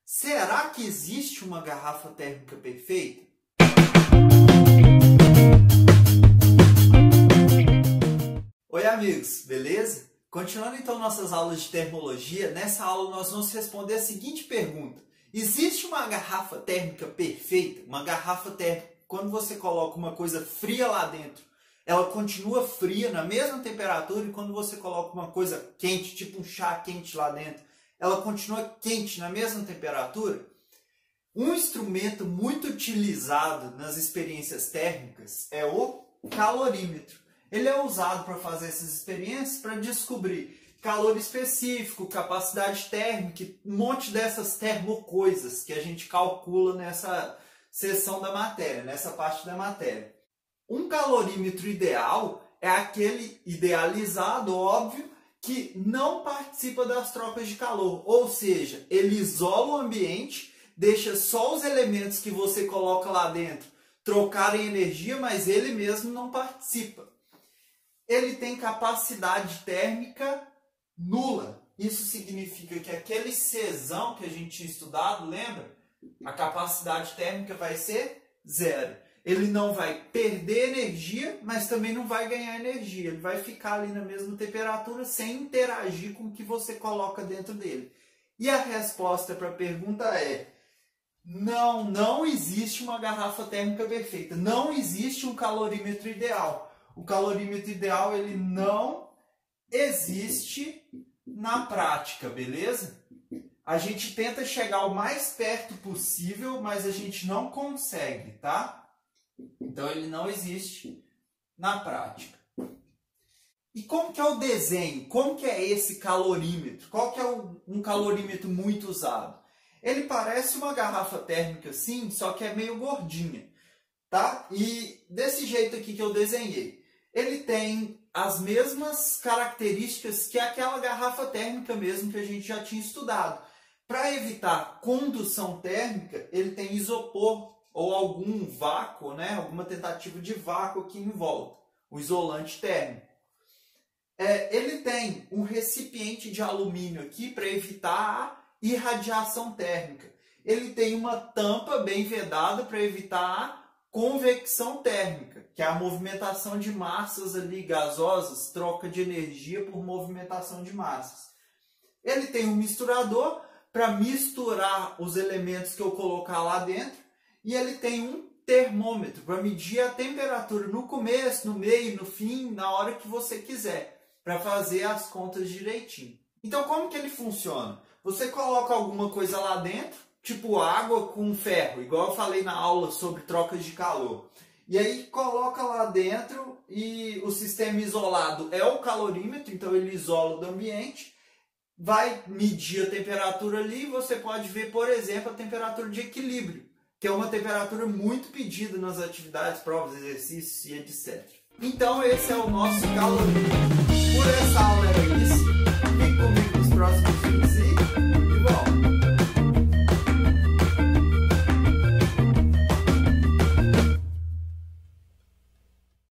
Será que existe uma garrafa térmica perfeita? Oi amigos, beleza? Continuando então nossas aulas de termologia, nessa aula nós vamos responder a seguinte pergunta. Existe uma garrafa térmica perfeita? Uma garrafa térmica, quando você coloca uma coisa fria lá dentro, ela continua fria na mesma temperatura, e quando você coloca uma coisa quente, tipo um chá quente lá dentro, ela continua quente na mesma temperatura? Um instrumento muito utilizado nas experiências térmicas é o calorímetro. Ele é usado para fazer essas experiências para descobrir calor específico, capacidade térmica, um monte dessas termocoisas que a gente calcula nessa seção da matéria, nessa parte da matéria. Um calorímetro ideal é aquele idealizado, óbvio, que não participa das trocas de calor, ou seja, ele isola o ambiente, deixa só os elementos que você coloca lá dentro trocarem energia, mas ele mesmo não participa. Ele tem capacidade térmica nula. Isso significa que aquele Czão que a gente tinha estudado, lembra? A capacidade térmica vai ser zero. Ele não vai perder energia, mas também não vai ganhar energia. Ele vai ficar ali na mesma temperatura sem interagir com o que você coloca dentro dele. E a resposta para a pergunta é: não existe uma garrafa térmica perfeita. Não existe um calorímetro ideal. O calorímetro ideal ele não existe na prática, beleza? A gente tenta chegar o mais perto possível, mas a gente não consegue, tá? Então ele não existe na prática. E como que é o desenho? Como que é esse calorímetro? Qual que é um calorímetro muito usado? Ele parece uma garrafa térmica sim, só que é meio gordinha, tá? E desse jeito aqui que eu desenhei. Ele tem as mesmas características que aquela garrafa térmica mesmo que a gente já tinha estudado. Para evitar condução térmica, ele tem isopor ou algum vácuo, né? Alguma tentativa de vácuo aqui em volta, o isolante térmico. Ele tem um recipiente de alumínio aqui para evitar a irradiação térmica. Ele tem uma tampa bem vedada para evitar a convecção térmica, que é a movimentação de massas ali gasosas, troca de energia por movimentação de massas. Ele tem um misturador para misturar os elementos que eu colocar lá dentro. E ele tem um termômetro para medir a temperatura no começo, no meio, no fim, na hora que você quiser, para fazer as contas direitinho. Então, como que ele funciona? Você coloca alguma coisa lá dentro, tipo água com ferro, igual eu falei na aula sobre trocas de calor. E aí coloca lá dentro e o sistema isolado é o calorímetro, então ele isola do ambiente, vai medir a temperatura ali e você pode ver, por exemplo, a temperatura de equilíbrio, que é uma temperatura muito pedida nas atividades, provas, exercícios e etc. Então esse é o nosso calorímetro. Por essa aula era isso.